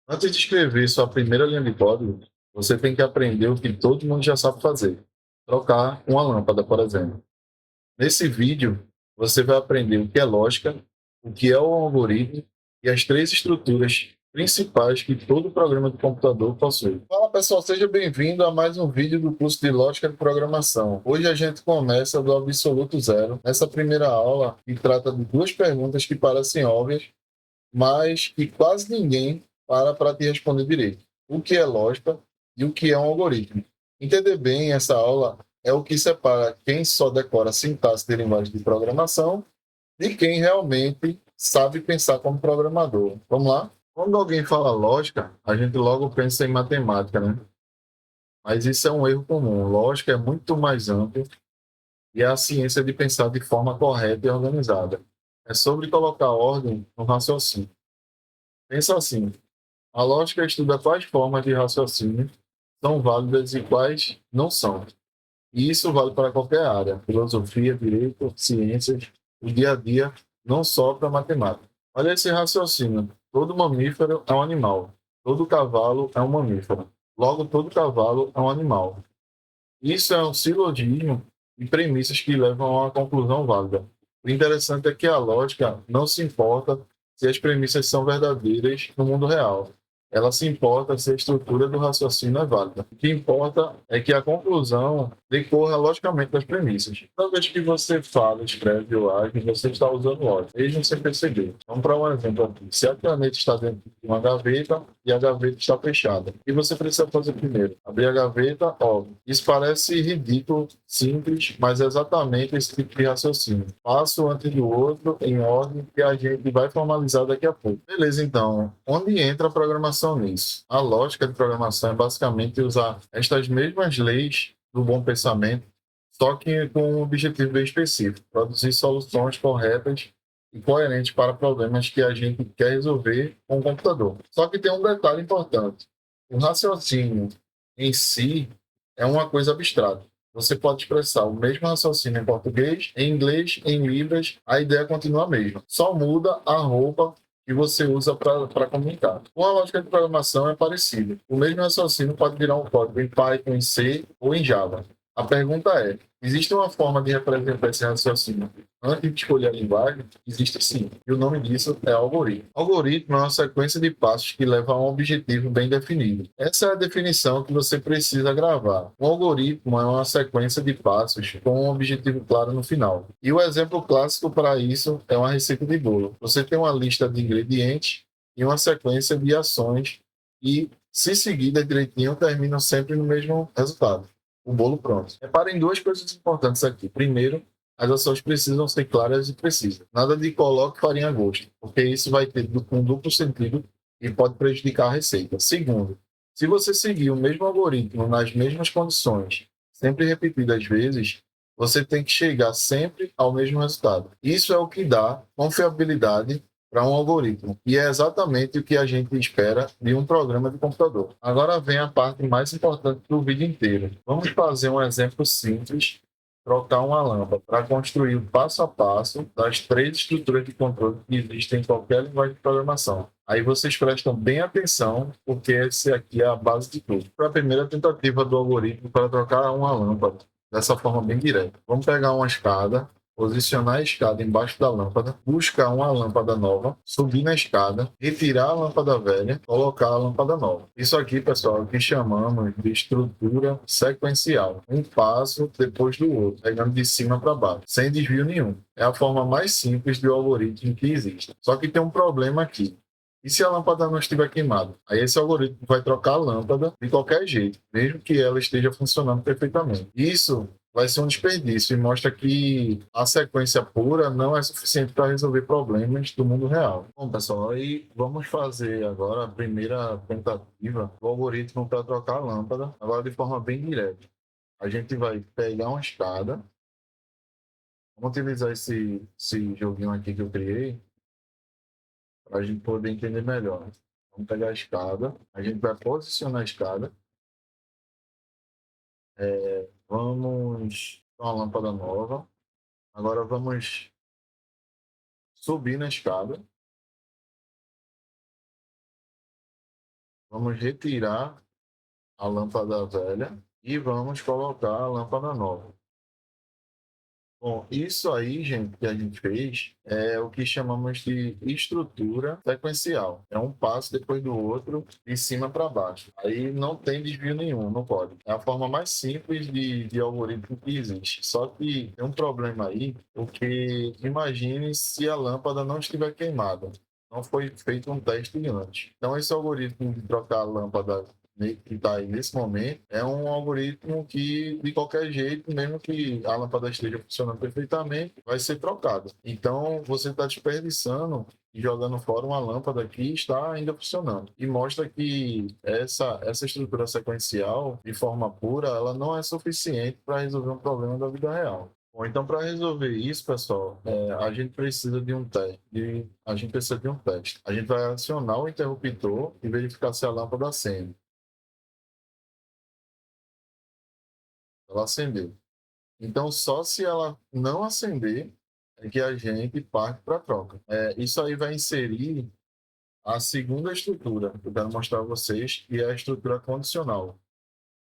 Antes de escrever sua primeira linha de código, você tem que aprender o que todo mundo já sabe fazer: trocar uma lâmpada, por exemplo. Nesse vídeo, você vai aprender o que é lógica, o que é o algoritmo e as três estruturas principais que todo programa de computador possui. Fala pessoal, seja bem-vindo a mais um vídeo do curso de Lógica de Programação. Hoje a gente começa do absoluto zero, nessa primeira aula, que trata de duas perguntas que parecem óbvias, mas que quase ninguém para te responder direito. O que é lógica e o que é um algoritmo. Entender bem essa aula é o que separa quem só decora sintaxe de linguagem de programação de quem realmente sabe pensar como programador. Vamos lá? Quando alguém fala lógica, a gente logo pensa em matemática, né? Mas isso é um erro comum. Lógica é muito mais amplo e é a ciência de pensar de forma correta e organizada. É sobre colocar ordem no raciocínio. Pensa assim: a lógica estuda quais formas de raciocínio são válidas e quais não são. E isso vale para qualquer área: filosofia, direito, ciências, o dia a dia, não só para matemática. Olha esse raciocínio: todo mamífero é um animal, todo cavalo é um mamífero, logo todo cavalo é um animal. Isso é um silogismo e premissas que levam a uma conclusão válida. O interessante é que a lógica não se importa se as premissas são verdadeiras no mundo real. Ela se importa se a estrutura do raciocínio é válida. O que importa é que a conclusão decorra logicamente das premissas. Toda vez que você fala, escreve ou age, você está usando lógica, mesmo sem perceber. Vamos para um exemplo aqui. Se a caneta está dentro de uma gaveta e a gaveta está fechada, o que você precisa fazer primeiro? Abrir a gaveta, óbvio. Isso parece ridículo, simples, mas é exatamente esse tipo de raciocínio. Passo antes do outro, em ordem, que a gente vai formalizar daqui a pouco. Beleza, então. Onde entra a programação nisso? A lógica de programação é basicamente usar estas mesmas leis do bom pensamento, só que com um objetivo bem específico: produzir soluções corretas e coerentes para problemas que a gente quer resolver com o computador. Só que tem um detalhe importante: o raciocínio em si é uma coisa abstrata. Você pode expressar o mesmo raciocínio em português, em inglês, em libras, a ideia continua a mesma. Só muda a roupa que você usa para comunicar. Com a lógica de programação é parecida. O mesmo raciocínio pode virar um código em Python, em C ou em Java. A pergunta é: existe uma forma de representar esse raciocínio antes de escolher a linguagem? Existe sim. E o nome disso é algoritmo. Algoritmo é uma sequência de passos que leva a um objetivo bem definido. Essa é a definição que você precisa gravar. Um algoritmo é uma sequência de passos com um objetivo claro no final. E o exemplo clássico para isso é uma receita de bolo. Você tem uma lista de ingredientes e uma sequência de ações e, se seguidas direitinho, terminam sempre no mesmo resultado: o bolo pronto. Reparem duas coisas importantes aqui. Primeiro, as ações precisam ser claras e precisas. Nada de coloque farinha a gosto, porque isso vai ter um duplo sentido e pode prejudicar a receita. Segundo, se você seguir o mesmo algoritmo nas mesmas condições, sempre repetidas vezes, você tem que chegar sempre ao mesmo resultado. Isso é o que dá confiabilidade para um algoritmo. E é exatamente o que a gente espera de um programa de computador. Agora vem a parte mais importante do vídeo inteiro. Vamos fazer um exemplo simples: trocar uma lâmpada, para construir o passo a passo das três estruturas de controle que existem em qualquer linguagem de programação. Aí vocês prestam bem atenção, porque esse aqui é a base de tudo. Para a primeira tentativa do algoritmo para trocar uma lâmpada, dessa forma bem direta. Vamos pegar uma escada, posicionar a escada embaixo da lâmpada, buscar uma lâmpada nova, subir na escada, retirar a lâmpada velha, colocar a lâmpada nova. Isso aqui, pessoal, é o que chamamos de estrutura sequencial. Um passo depois do outro, pegando de cima para baixo, sem desvio nenhum. É a forma mais simples do algoritmo que existe. Só que tem um problema aqui. E se a lâmpada não estiver queimada? Aí esse algoritmo vai trocar a lâmpada de qualquer jeito, mesmo que ela esteja funcionando perfeitamente. Isso vai ser um desperdício e mostra que a sequência pura não é suficiente para resolver problemas do mundo real. Bom, pessoal, aí vamos fazer agora a primeira tentativa do algoritmo para trocar a lâmpada, agora de forma bem direta. A gente vai pegar uma escada, vamos utilizar esse joguinho aqui que eu criei para a gente poder entender melhor. Vamos pegar a escada, a gente vai posicionar a escada, vamos dar uma lâmpada nova, agora vamos subir na escada, vamos retirar a lâmpada velha e vamos colocar a lâmpada nova. Bom, isso aí, gente, que a gente fez é o que chamamos de estrutura sequencial. É um passo depois do outro, de cima para baixo. Aí não tem desvio nenhum, não pode. É a forma mais simples de algoritmo que existe. Só que tem um problema aí, porque imagine se a lâmpada não estiver queimada. Não foi feito um teste antes. Então, esse algoritmo de trocar a lâmpada que está aí nesse momento, é um algoritmo que, de qualquer jeito, mesmo que a lâmpada esteja funcionando perfeitamente, vai ser trocada. Então, você está desperdiçando e jogando fora uma lâmpada que está ainda funcionando. E mostra que essa estrutura sequencial, de forma pura, ela não é suficiente para resolver um problema da vida real. Bom, então, para resolver isso, pessoal, a gente precisa de um teste. A gente precisa de um teste. A gente vai acionar o interruptor e verificar se a lâmpada acende. Ela acendeu. Então, só se ela não acender é que a gente parte para a troca. Isso aí vai inserir a segunda estrutura que eu quero mostrar a vocês, que é a estrutura condicional,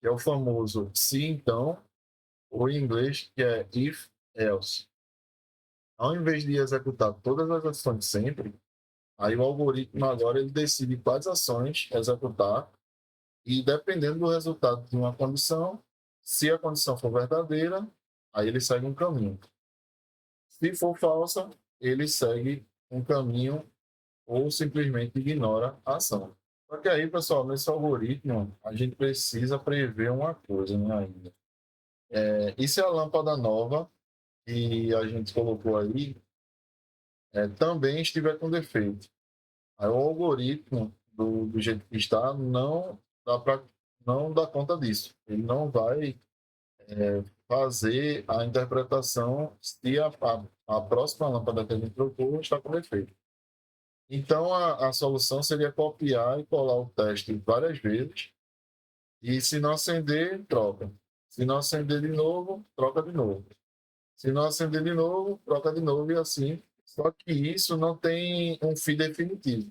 que é o famoso se então, ou em inglês, que é if else. Ao invés de executar todas as ações sempre, aí o algoritmo agora ele decide quais ações executar e dependendo do resultado de uma condição, se a condição for verdadeira, aí ele segue um caminho. Se for falsa, ele segue um caminho ou simplesmente ignora a ação. Só que aí, pessoal, nesse algoritmo, a gente precisa prever uma coisa, né, ainda. E se a lâmpada nova que a gente colocou aí também estiver com defeito? Aí o algoritmo, do jeito que está, não dá conta disso. Ele não vai fazer a interpretação se a próxima lâmpada que a gente trocou está com defeito. Então, a solução seria copiar e colar o teste várias vezes. E se não acender, troca. Se não acender de novo, troca de novo. Se não acender de novo, troca de novo e assim. Só que isso não tem um fim definitivo.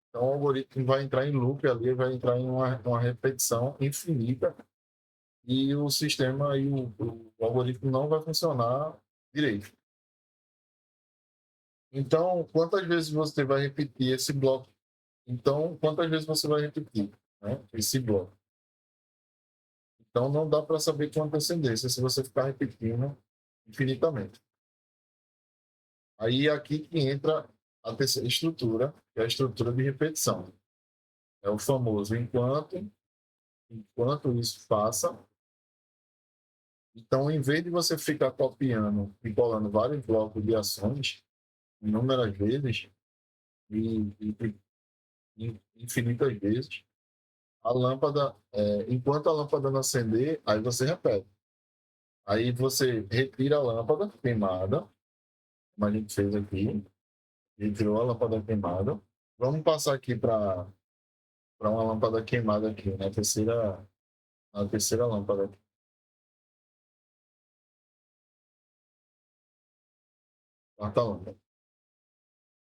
Então, o algoritmo vai entrar em loop ali, vai entrar em uma repetição infinita e o sistema e o algoritmo não vai funcionar direito. Então, quantas vezes você vai repetir esse bloco? Então, quantas vezes você vai repetir, né, esse bloco? Então, não dá para saber com antecedência se você ficar repetindo infinitamente. Aí, aqui que entra a terceira estrutura, que é a estrutura de repetição. É o famoso enquanto isso passa. Então, em vez de você ficar copiando e colando vários blocos de ações, inúmeras vezes, e infinitas vezes, a lâmpada, enquanto a lâmpada não acender, aí você repete. Aí você retira a lâmpada queimada, como a gente fez aqui, retirou a lâmpada queimada. Vamos passar aqui para uma lâmpada queimada aqui, na terceira lâmpada aqui. Quarta lâmpada.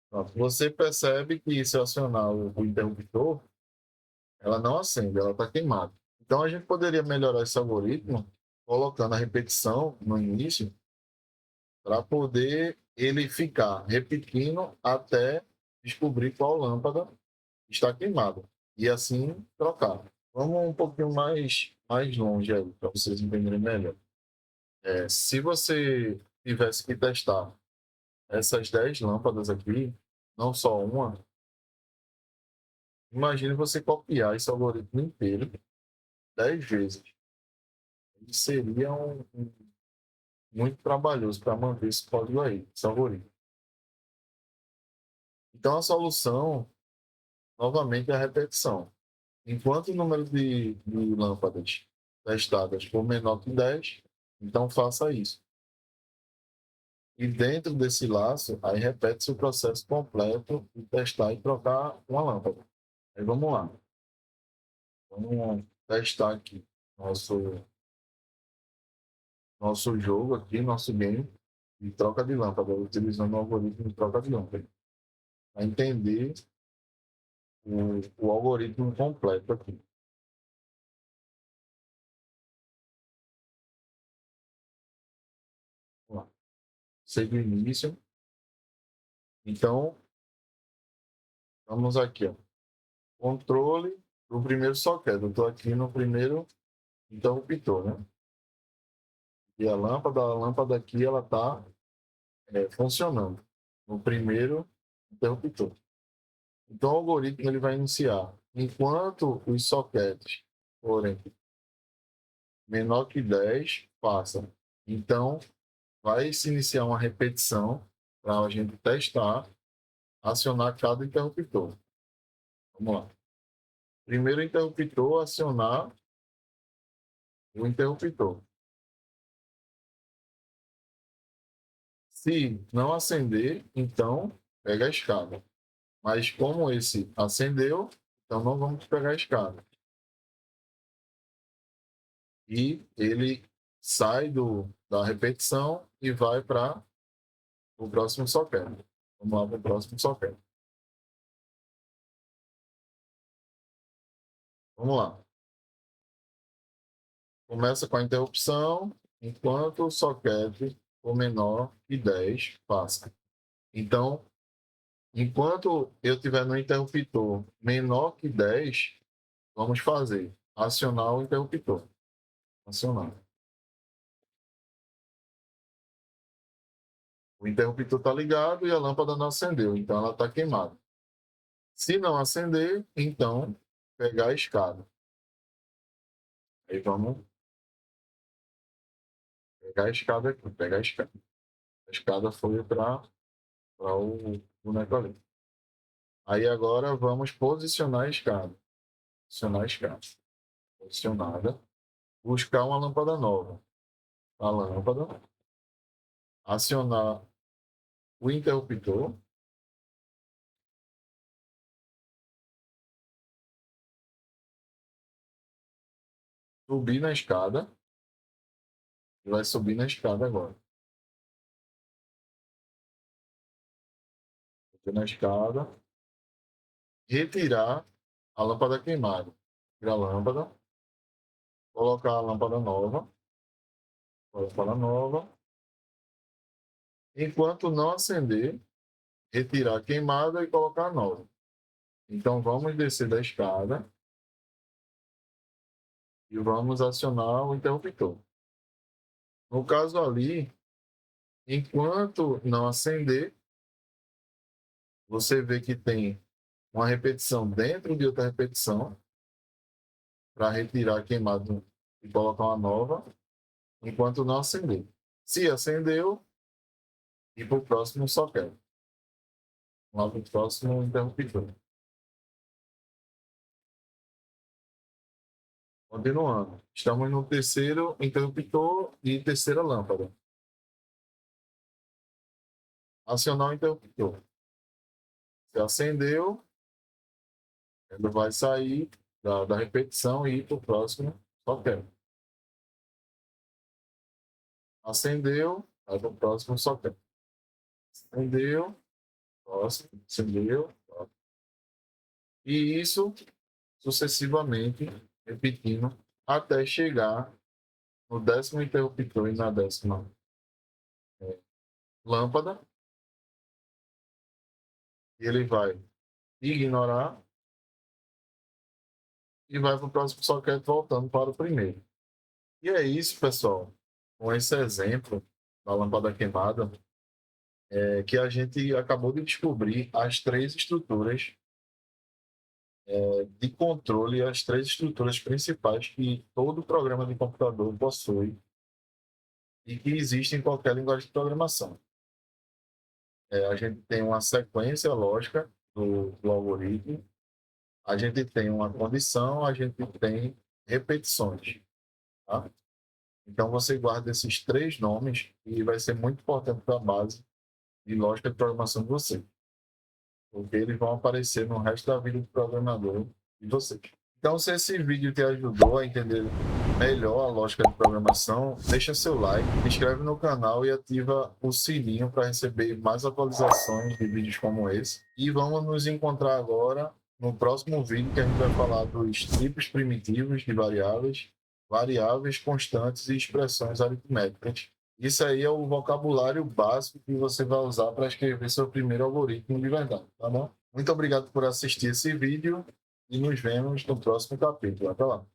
Pronto. Você percebe que se acionar o interruptor, ela não acende, ela está queimada. Então a gente poderia melhorar esse algoritmo colocando a repetição no início para poder ele ficar repetindo até descobrir qual lâmpada está queimada e assim trocar. Vamos um pouquinho mais longe aí para vocês entenderem melhor. Se você tivesse que testar essas 10 lâmpadas aqui, não só uma, imagine você copiar esse algoritmo inteiro 10 vezes. Ele seria muito trabalhoso para manter esse código aí, esse algoritmo. Então, a solução, novamente, é a repetição. Enquanto o número de lâmpadas testadas for menor que 10, então faça isso. E dentro desse laço, aí repete-se o processo completo de testar e trocar uma lâmpada. Aí vamos lá. Vamos testar aqui nosso jogo aqui, nosso game de troca de lâmpada, utilizando o algoritmo de troca de lâmpada. Para entender o algoritmo completo aqui. Vamos lá. Segue o início. Então, vamos aqui, ó. Controle do primeiro socket. Eu estou aqui no primeiro interruptor, né? E a lâmpada aqui, ela está funcionando no primeiro interruptor. Então, o algoritmo ele vai iniciar. Enquanto os sockets forem menor que 10, passa. Então, vai se iniciar uma repetição para a gente testar, acionar cada interruptor. Vamos lá. Primeiro interruptor, acionar o interruptor. Se não acender, então pega a escada. Mas como esse acendeu, então não vamos pegar a escada. E ele sai da repetição e vai para o próximo socket. Vamos lá para o próximo socket. Vamos lá. Começa com a interrupção, enquanto o socket for menor que 10, passa. Então, enquanto eu tiver no interruptor menor que 10, vamos fazer acionar o interruptor. Acionar. O interruptor está ligado e a lâmpada não acendeu, então ela está queimada. Se não acender, então pegar a escada. Aí vamos pegar a escada aqui, pegar a escada. A escada foi para o boneco ali. Aí agora vamos posicionar a escada. Posicionar a escada. Posicionada. Buscar uma lâmpada nova. A lâmpada. Acionar o interruptor. Subir na escada. Vai subir na escada agora. Subir na escada. Retirar a lâmpada queimada. Tirar a lâmpada. Colocar a lâmpada nova. Lâmpada nova. Enquanto não acender, retirar a queimada e colocar a nova. Então vamos descer da escada e vamos acionar o interruptor. No caso ali, enquanto não acender, você vê que tem uma repetição dentro de outra repetição para retirar a queimada e colocar uma nova, enquanto não acender. Se acendeu, e para o próximo socket. Lá para o próximo interruptor. Continuando. Estamos no terceiro interruptor e terceira lâmpada. Acionar o interruptor. Se acendeu, ele vai sair da repetição e ir para o próximo socket. Acendeu, vai para o próximo socket. Acendeu, próximo, acendeu. Próximo. E isso sucessivamente, repetindo, até chegar no décimo interruptor e na décima lâmpada. E ele vai ignorar e vai para o próximo socket voltando para o primeiro. E é isso, pessoal. Com esse exemplo da lâmpada queimada, que a gente acabou de descobrir as três estruturas de controle, as três estruturas principais que todo programa de computador possui e que existem em qualquer linguagem de programação. A gente tem uma sequência lógica do algoritmo, a gente tem uma condição, a gente tem repetições. Tá? Então, você guarda esses três nomes e vai ser muito importante para a base de lógica de programação de você, porque eles vão aparecer no resto da vida do programador de você. Então, se esse vídeo te ajudou a entender melhor a lógica de programação, deixa seu like, se inscreve no canal e ativa o sininho para receber mais atualizações de vídeos como esse. E vamos nos encontrar agora no próximo vídeo, que a gente vai falar dos tipos primitivos de variáveis, variáveis constantes e expressões aritméticas. Isso aí é o vocabulário básico que você vai usar para escrever seu primeiro algoritmo de verdade, tá bom? Muito obrigado por assistir esse vídeo e nos vemos no próximo capítulo. Até lá.